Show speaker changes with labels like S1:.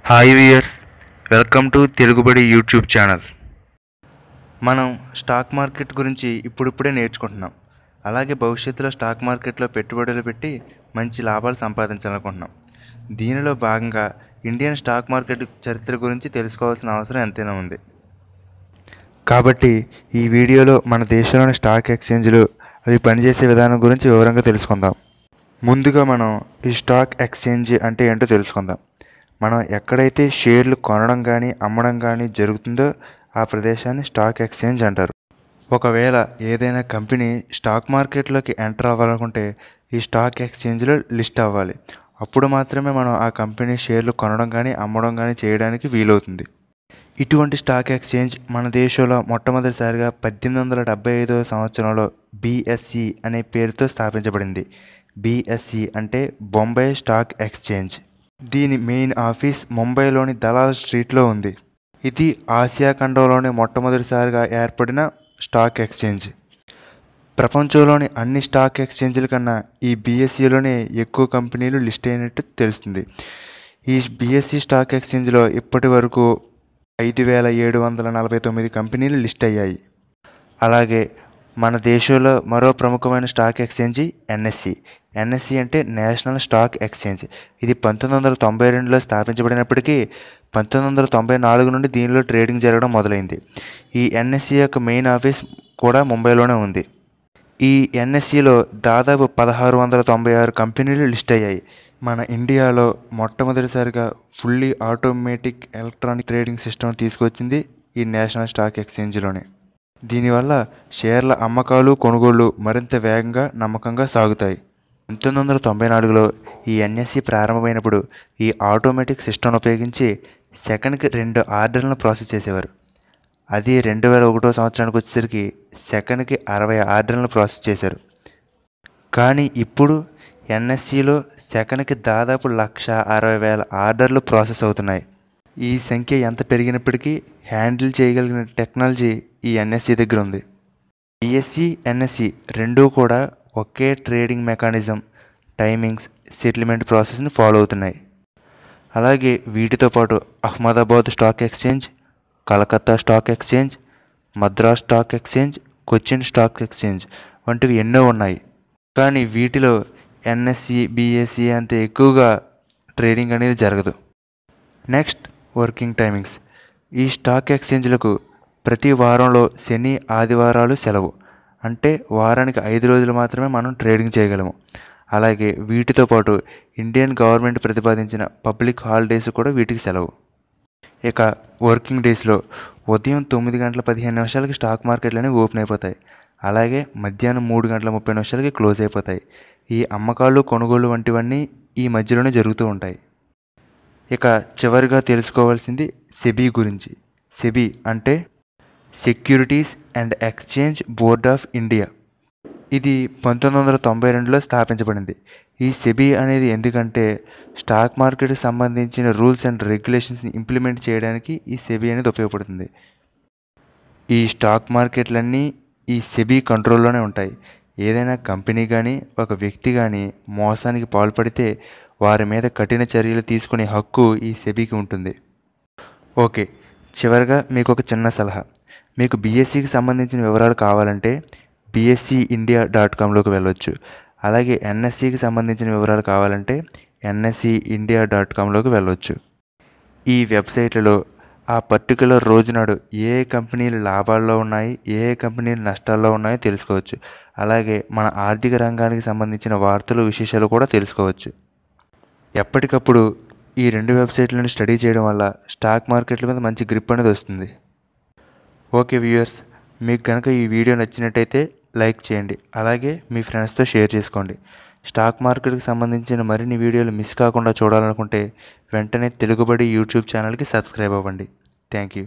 S1: Hi viewers, welcome to Telugubadi YouTube channel. మనం stock market గురించి ఇప్పుడిప్పుడే నేర్చుకుంటున్నాం. అలాగే భవిష్యత్తులో స్టాక్ మార్కెట్లో పెట్టుబడులు పెట్టి మంచి లాభాలు సంపాదించాలనుకుంటున్నాం. దీనిలో భాగంగా ఇండియన్ స్టాక్ మార్కెట్ చరిత్ర గురించి తెలుసుకోవాల్సిన అవసరం ఎంతైనా ఉంది. కాబట్టి ఈ వీడియోలో మన దేశంలోని స్టాక్ ఎక్స్చేంజ్లు అవి పనిచేసే విధానం గురించి వివరంగా తెలుసుకుందాం. ముందుగా మనం ఈ స్టాక్ ఎక్స్చేంజ్ అంటే ఏంటో తెలుసుకుందాం. మనం ఎక్కడైతే షేర్లు కొనడం కానీ అమ్మడం కానీ జరుగుతుందో ఆ ప్రదేశాన్ని స్టాక్ ఎక్స్చేంజ్ అంటారు. ఒకవేళ ఏదైనా కంపెనీ స్టాక్ మార్కెట్లోకి ఎంటర్ అవ్వాలనుకుంటే ఈ స్టాక్ ఎక్స్చేంజ్లో లిస్ట్ అవ్వాలి. అప్పుడు మాత్రమే మనం ఆ కంపెనీ షేర్లు కొనడం కానీ అమ్మడం కానీ చేయడానికి వీలవుతుంది. ఇటువంటి స్టాక్ ఎక్స్చేంజ్ మన దేశంలో మొట్టమొదటిసారిగా 1875వ సంవత్సరంలో BSE అనే పేరుతో స్థాపించబడింది. BSE అంటే బొంబాయి స్టాక్ ఎక్స్చేంజ్. దీని మెయిన్ ఆఫీస్ ముంబైలోని దలాల్ స్ట్రీట్లో ఉంది. ఇది ఆసియా ఖండంలోని మొట్టమొదటిసారిగా ఏర్పడిన స్టాక్ ఎక్స్చేంజ్. ప్రపంచంలోని అన్ని స్టాక్ ఎక్స్చేంజ్ల కన్నా ఈ BSEలోనే ఎక్కువ కంపెనీలు లిస్ట్ అయినట్టు తెలుస్తుంది. ఈ BSE స్టాక్ ఎక్స్చేంజ్లో ఇప్పటి వరకు 5749 కంపెనీలు లిస్ట్ అయ్యాయి. అలాగే మన దేశంలో మరో ప్రముఖమైన స్టాక్ ఎక్స్చేంజ్ NSE. NSE అంటే నేషనల్ స్టాక్ ఎక్స్చేంజ్. ఇది 1992లో స్థాపించబడినప్పటికీ 1994 నుండి దీనిలో ట్రేడింగ్ జరగడం మొదలైంది. ఈ NSE యొక్క మెయిన్ ఆఫీస్ కూడా ముంబైలోనే ఉంది. ఈ NSEలో దాదాపు 1696 కంపెనీలు లిస్ట్ అయ్యాయి. మన ఇండియాలో మొట్టమొదటిసారిగా fully automatic electronic trading system తీసుకొచ్చింది ఈ నేషనల్ స్టాక్ ఎక్స్చేంజ్లోనే. దీనివల్ల షేర్ల అమ్మకాలు కొనుగోళ్లు మరింత వేగంగా నమ్మకంగా సాగుతాయి. 1994లో ఈ NSE ప్రారంభమైనప్పుడు ఈ ఆటోమేటిక్ సిస్టమ్ను ఉపయోగించి సెకండ్కి 2 ఆర్డర్లను ప్రాసెస్ చేసేవారు. అది 2001వ సంవత్సరానికి వచ్చేసరికి సెకండ్కి 60 ఆర్డర్లను ప్రాసెస్ చేశారు. కానీ ఇప్పుడు NSEలో సెకండ్కి దాదాపు 1,60,000 ఆర్డర్లు ప్రాసెస్ అవుతున్నాయి. ఈ సంఖ్య ఎంత పెరిగినప్పటికీ హ్యాండిల్ చేయగలిగిన టెక్నాలజీ ఈ NSE దగ్గర ఉంది. BSE, NSE రెండూ కూడా ఒకే ట్రేడింగ్ మెకానిజం, టైమింగ్స్, సెటిల్మెంట్ ప్రాసెస్ని ఫాలో అవుతున్నాయి. అలాగే వీటితో పాటు Ahmedabad stock exchange, Calcutta stock exchange, Madras stock exchange, Cochin stock exchange వంటివి ఎన్నో ఉన్నాయి. కానీ వీటిలో NSE, BSE అంత ఎక్కువగా ట్రేడింగ్ అనేది జరగదు. Next, working timings. ఈ స్టాక్ ఎక్స్చేంజ్లకు ప్రతి వారంలో శని, ఆదివారాలు సెలవు. అంటే వారానికి 5 రోజులు మాత్రమే మనం ట్రేడింగ్ చేయగలము. అలాగే వీటితో పాటు ఇండియన్ గవర్నమెంట్ ప్రతిపాదించిన పబ్లిక్ హాలిడేస్ కూడా వీటికి సెలవు. ఇక వర్కింగ్ డేస్లో ఉదయం 9:15 స్టాక్ మార్కెట్లు అనేవి ఓపెన్ అయిపోతాయి. అలాగే మధ్యాహ్నం 3:30 క్లోజ్ అయిపోతాయి. ఈ అమ్మకాలు కొనుగోలు వంటివన్నీ ఈ మధ్యలోనే జరుగుతూ ఉంటాయి. ఇక చివరిగా తెలుసుకోవాల్సింది సెబీ గురించి. సెబీ అంటే securities and exchange board of India. ఇది 1992లో స్థాపించబడింది. ఈ సెబీ అనేది ఎందుకంటే స్టాక్ మార్కెట్కి సంబంధించిన రూల్స్ అండ్ రెగ్యులేషన్స్ని ఇంప్లిమెంట్ చేయడానికి ఈ సెబీ అనేది ఉపయోగపడుతుంది. ఈ స్టాక్ మార్కెట్లన్నీ ఈ సెబీ కంట్రోల్లోనే ఉంటాయి. ఏదైనా కంపెనీ కానీ ఒక వ్యక్తి కానీ మోసానికి పాల్పడితే వారి మీద కఠిన చర్యలు తీసుకునే హక్కు ఈ సెబీకి ఉంటుంది. ఓకే, చివరిగా మీకు ఒక చిన్న సలహా. మీకు BSEకి సంబంధించిన వివరాలు కావాలంటే bseindia.comలోకి వెళ్ళొచ్చు. అలాగే NSEకి సంబంధించిన వివరాలు కావాలంటే nseindia.comలోకి వెళ్ళొచ్చు. ఈ వెబ్సైట్లలో ఆ పర్టికులర్ రోజు నాడు ఏ కంపెనీలు లాభాల్లో ఉన్నాయి, ఏ కంపెనీలు నష్టాల్లో ఉన్నాయో తెలుసుకోవచ్చు. అలాగే మన ఆర్థిక రంగానికి సంబంధించిన వార్తలు, విశేషాలు కూడా తెలుసుకోవచ్చు. ఎప్పటికప్పుడు ఈ 2 వెబ్సైట్లను స్టడీ చేయడం వల్ల స్టాక్ మార్కెట్ల మీద మంచి గ్రిప్ అనేది వస్తుంది. ఓకే వ్యూయర్స్, మీకు కనుక ఈ వీడియో నచ్చినట్టయితే లైక్ చేయండి. అలాగే మీ ఫ్రెండ్స్తో షేర్ చేసుకోండి. స్టాక్ మార్కెట్కి సంబంధించిన మరిన్ని వీడియోలు మిస్ కాకుండా చూడాలనుకుంటే వెంటనే తెలుగుబడి యూట్యూబ్ ఛానల్కి సబ్స్క్రైబ్ అవ్వండి. Thank you.